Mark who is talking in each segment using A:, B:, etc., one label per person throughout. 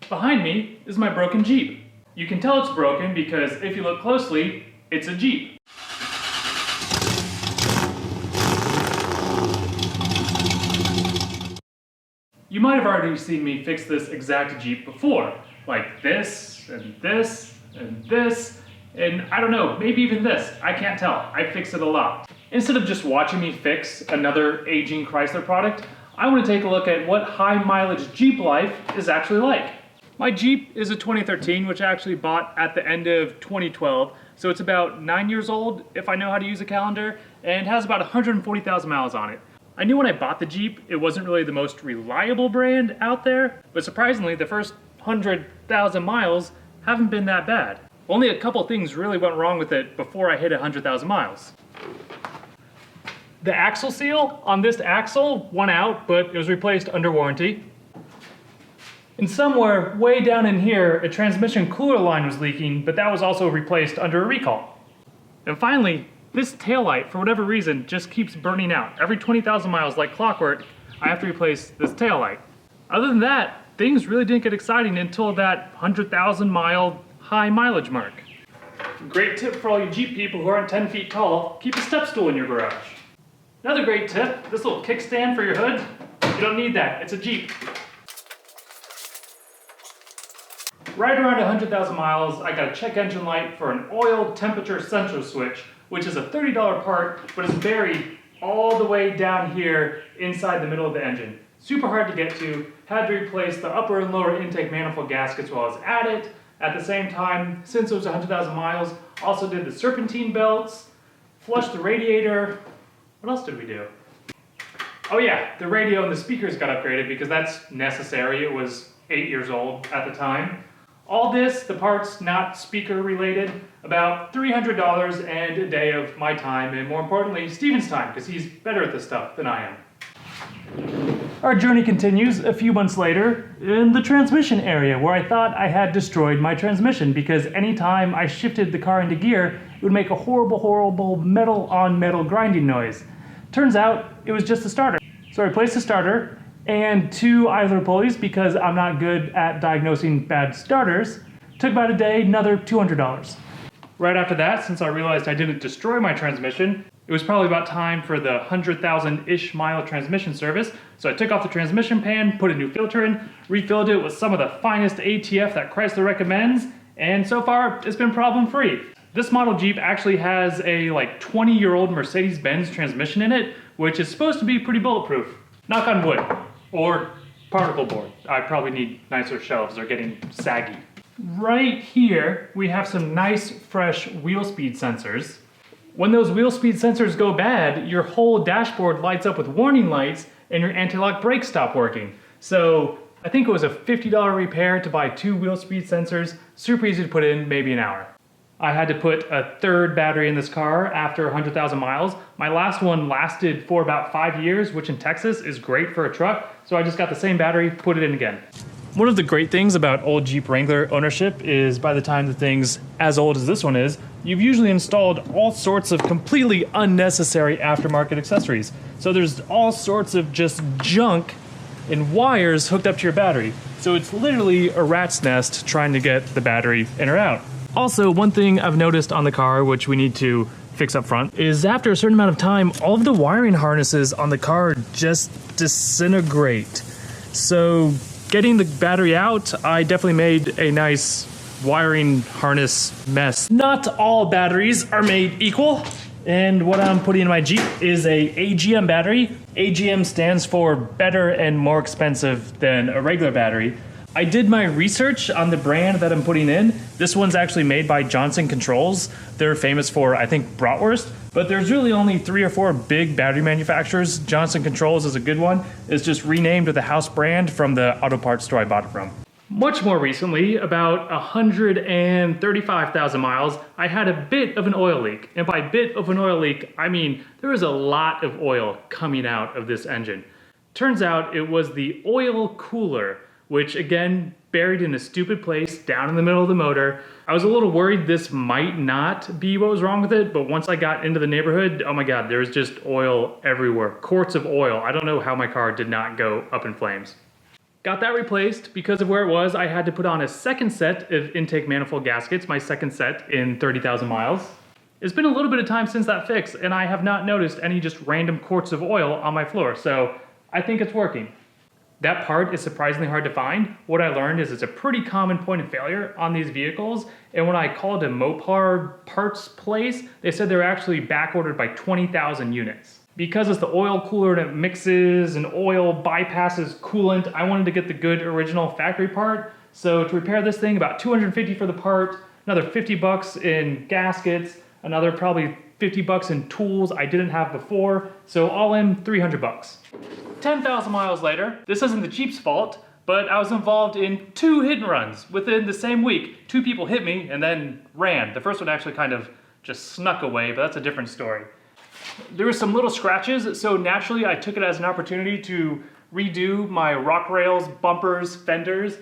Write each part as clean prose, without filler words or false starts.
A: Behind me is my broken Jeep. You can tell it's broken because if you look closely, it's a Jeep. You might have already seen me fix this exact Jeep before, like this, and this, and this, and I don't know, maybe even this. I can't tell. I fix it a lot. Instead of just watching me fix another aging Chrysler product, I want to take a look at what high mileage Jeep life is actually like. My Jeep is a 2013, which I actually bought at the end of 2012, so it's about 9 years old if I know how to use a calendar, and has about 140,000 miles on it. I knew when I bought the Jeep, it wasn't really the most reliable brand out there, but surprisingly, the first 100,000 miles haven't been that bad. Only a couple things really went wrong with it before I hit 100,000 miles. The axle seal on this axle went out, but it was replaced under warranty. And somewhere way down in here, a transmission cooler line was leaking, but that was also replaced under a recall. And finally, this taillight, for whatever reason, just keeps burning out. Every 20,000 miles, like clockwork, I have to replace this taillight. Other than that, things really didn't get exciting until that 100,000 mile high mileage mark. Great tip for all you Jeep people who aren't 10 feet tall, keep a step stool in your garage. Another great tip, this little kickstand for your hood, you don't need that, it's a Jeep. Right around 100,000 miles, I got a check engine light for an oil temperature sensor switch, which is a $30 part, but is buried all the way down here inside the middle of the engine. Super hard to get to, had to replace the upper and lower intake manifold gaskets while I was at it. At the same time, since it was 100,000 miles, also did the serpentine belts, flushed the radiator. What else did we do? Oh yeah, the radio and the speakers got upgraded because that's necessary. It was 8 years old at the time. All this, the parts not speaker related, about $300 and a day of my time, and more importantly, Steven's time, because he's better at this stuff than I am. Our journey continues a few months later in the transmission area, where I thought I had destroyed my transmission because anytime I shifted the car into gear, it would make a horrible metal on metal grinding noise. Turns out it was just the starter. So I replaced the starter and 2 idler pulleys because I'm not good at diagnosing bad starters. Took about a day, another $200. Right after that, since I realized I didn't destroy my transmission, it was probably about time for the 100,000-ish mile transmission service. So I took off the transmission pan, put a new filter in, refilled it with some of the finest ATF that Chrysler recommends, and so far it's been problem-free. This model Jeep actually has a 20-year-old Mercedes-Benz transmission in it, which is supposed to be pretty bulletproof. Knock on wood. Or particle board. I probably need nicer shelves, they're getting saggy. Right here, we have some nice, fresh wheel speed sensors. When those wheel speed sensors go bad, your whole dashboard lights up with warning lights and your anti-lock brakes stop working. So I think it was a $50 repair to buy 2 wheel speed sensors, super easy to put in, maybe an hour. I had to put a 3rd battery in this car after 100,000 miles. My last one lasted for about 5 years, which in Texas is great for a truck, so I just got the same battery, put it in again. One of the great things about old Jeep Wrangler ownership is by the time the thing's as old as this one is, you've usually installed all sorts of completely unnecessary aftermarket accessories. So there's all sorts of just junk and wires hooked up to your battery. So it's literally a rat's nest trying to get the battery in or out. Also, one thing I've noticed on the car, which we need to fix up front, is after a certain amount of time, all of the wiring harnesses on the car just disintegrate. So getting the battery out, I definitely made a nice wiring harness mess. Not all batteries are made equal, and what I'm putting in my Jeep is a AGM battery. AGM stands for better and more expensive than a regular battery. I did my research on the brand that I'm putting in. This one's actually made by Johnson Controls. They're famous for, I think, bratwurst, but there's really only 3 or 4 big battery manufacturers. Johnson Controls is a good one. It's just renamed with the house brand from the auto parts store I bought it from. Much more recently, about 135,000 miles, I had a bit of an oil leak. And by bit of an oil leak, I mean there was a lot of oil coming out of this engine. Turns out it was the oil cooler, which again, buried in a stupid place down in the middle of the motor. I was a little worried this might not be what was wrong with it, but once I got into the neighborhood, oh my God, there was just oil everywhere. Quarts of oil. I don't know how my car did not go up in flames. Got that replaced. Because of where it was, I had to put on a second set of intake manifold gaskets, my second set in 30,000 miles. It's been a little bit of time since that fix, and I have not noticed any just random quarts of oil on my floor, so I think it's working. That part is surprisingly hard to find. What I learned is it's a pretty common point of failure on these vehicles, and when I called a Mopar parts place, they said they're actually back ordered by 20,000 units. Because it's the oil cooler and it mixes and oil bypasses coolant, I wanted to get the good original factory part. So to repair this thing, about $250 for the part, another $50 in gaskets, another probably $50 in tools I didn't have before, so all in $300. 10,000 miles later, this isn't the Jeep's fault, but I was involved in 2 hit and runs within the same week. 2 people hit me and then ran. The first one actually kind of just snuck away, but that's a different story. There were some little scratches, so naturally I took it as an opportunity to redo my rock rails, bumpers, fenders.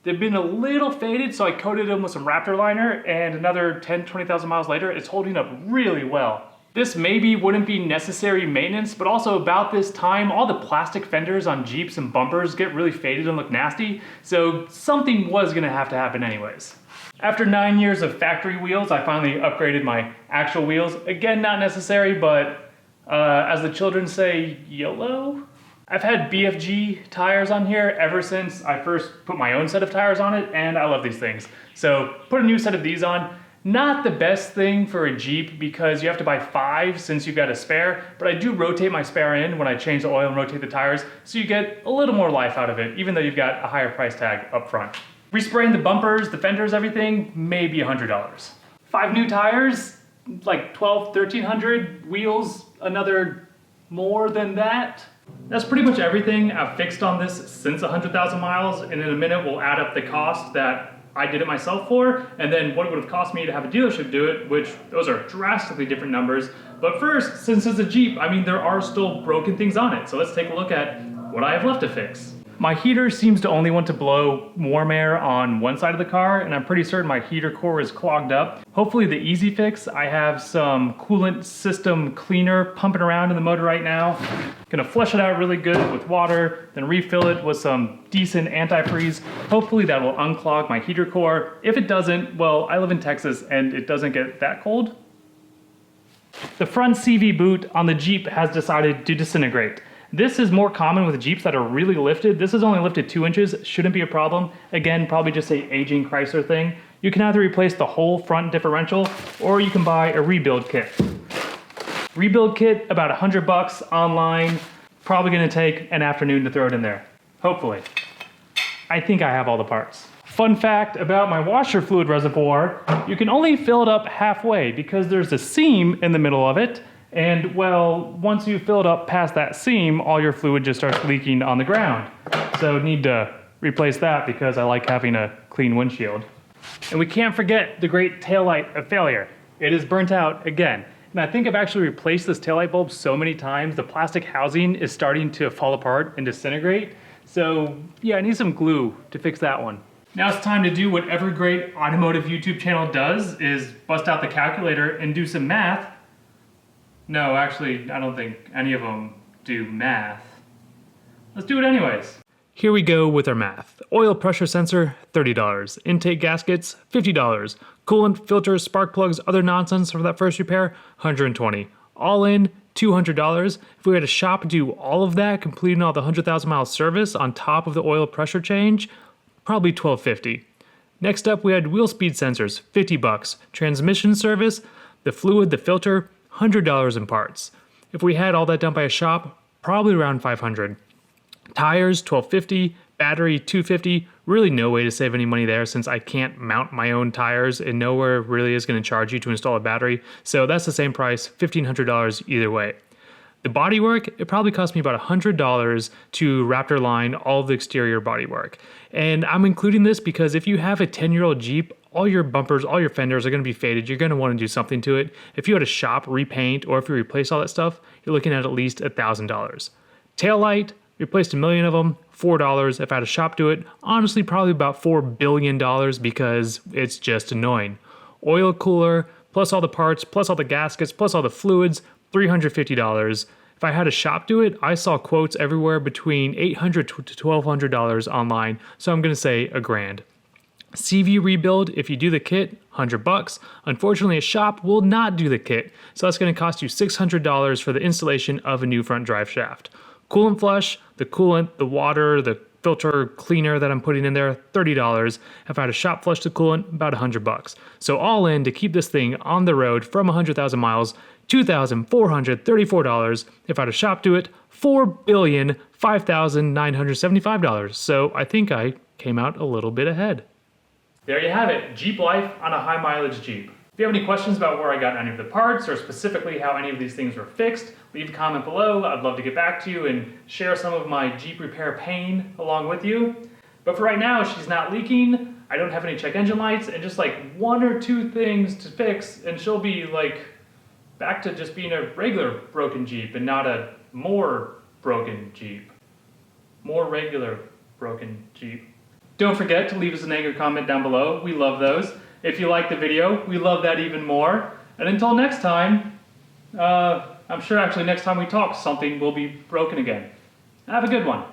A: They've been a little faded, so I coated them with some Raptor liner, and another 10, 20,000 miles later, it's holding up really well. This maybe wouldn't be necessary maintenance, but also about this time, all the plastic fenders on Jeeps and bumpers get really faded and look nasty, so something was gonna have to happen anyways. After 9 years of factory wheels, I finally upgraded my actual wheels. Again, not necessary, but as the children say, YOLO? I've had BFG tires on here ever since I first put my own set of tires on it, and I love these things. So put a new set of these on. Not the best thing for a Jeep because you have to buy 5 since you've got a spare, but I do rotate my spare in when I change the oil and rotate the tires, so you get a little more life out of it, even though you've got a higher price tag up front. Respraying the bumpers, the fenders, everything, maybe $100. 5 new tires, like 12, 1300 wheels, another more than that. That's pretty much everything I've fixed on this since 100,000 miles, and in a minute we'll add up the cost that I did it myself for, and then what it would have cost me to have a dealership do it, which those are drastically different numbers. But first, since it's a Jeep, I mean, there are still broken things on it, so let's take a look at what I have left to fix. My heater seems to only want to blow warm air on one side of the car, and I'm pretty certain my heater core is clogged up. Hopefully the easy fix, I have some coolant system cleaner pumping around in the motor right now. Gonna flush it out really good with water, then refill it with some decent antifreeze. Hopefully that will unclog my heater core. If it doesn't, well, I live in Texas and it doesn't get that cold. The front CV boot on the Jeep has decided to disintegrate. This is more common with Jeeps that are really lifted. This is only lifted 2 inches, shouldn't be a problem. Again, probably just a aging Chrysler thing. You can either replace the whole front differential, or you can buy a rebuild kit. Rebuild kit, about $100 online. Probably gonna take an afternoon to throw it in there, hopefully. I think I have all the parts. Fun fact about my washer fluid reservoir, you can only fill it up halfway because there's a seam in the middle of it. And well, once you fill it up past that seam, all your fluid just starts leaking on the ground. So need to replace that because I like having a clean windshield. And we can't forget the great taillight of failure. It is burnt out again. And I think I've actually replaced this taillight bulb so many times, the plastic housing is starting to fall apart and disintegrate. So yeah, I need some glue to fix that one. Now it's time to do what every great automotive YouTube channel does, is bust out the calculator and do some math. No, actually, I don't think any of them do math. Let's do it anyways. Here we go with our math. Oil pressure sensor, $30. Intake gaskets, $50. Coolant, filters, spark plugs, other nonsense for that first repair, $120. All in, $200. If we had a shop do all of that, completing all the 100,000 mile service on top of the oil pressure change, probably $12.50. Next up, we had wheel speed sensors, $50. Transmission service, the fluid, the filter, $100 in parts. If we had all that done by a shop, probably around $500. Tires, $12.50. Battery, $250. Really no way to save any money there since I can't mount my own tires and nowhere really is going to charge you to install a battery. So that's the same price, $1,500 either way. The bodywork, it probably cost me about $100 to Raptor line all of the exterior bodywork. And I'm including this because if you have a 10-year-old Jeep, all your bumpers, all your fenders are going to be faded. You're going to want to do something to it. If you had a shop repaint or if you replace all that stuff, you're looking at least $1,000. Taillight, replaced 1 million of them, $4. If I had a shop do it, honestly probably about $4 billion because it's just annoying. Oil cooler, plus all the parts, plus all the gaskets, plus all the fluids, $350. If I had a shop do it, I saw quotes everywhere between $800 to $1,200 online, so I'm gonna say $1,000. CV rebuild, if you do the kit, $100. Unfortunately, a shop will not do the kit, so that's going to cost you $600 for the installation of a new front drive shaft. Coolant flush, the coolant, the water, the filter cleaner that I'm putting in there, $30. If I had to shop flush the coolant, about $100. So all in, to keep this thing on the road from 100,000 miles, $2,434. If I had to shop do it, $4,005,975. So I think I came out a little bit ahead. There you have it, Jeep life on a high mileage Jeep. If you have any questions about where I got any of the parts or specifically how any of these things were fixed, leave a comment below. I'd love to get back to you and share some of my Jeep repair pain along with you. But for right now, she's not leaking, I don't have any check engine lights, and just like 1 or 2 things to fix and she'll be like back to just being a regular broken Jeep and not a more broken Jeep. More regular broken Jeep. Don't forget to leave us an angry comment down below. We love those. If you like the video, we love that even more. And until next time, I'm sure actually next time we talk, something will be broken again. Have a good one.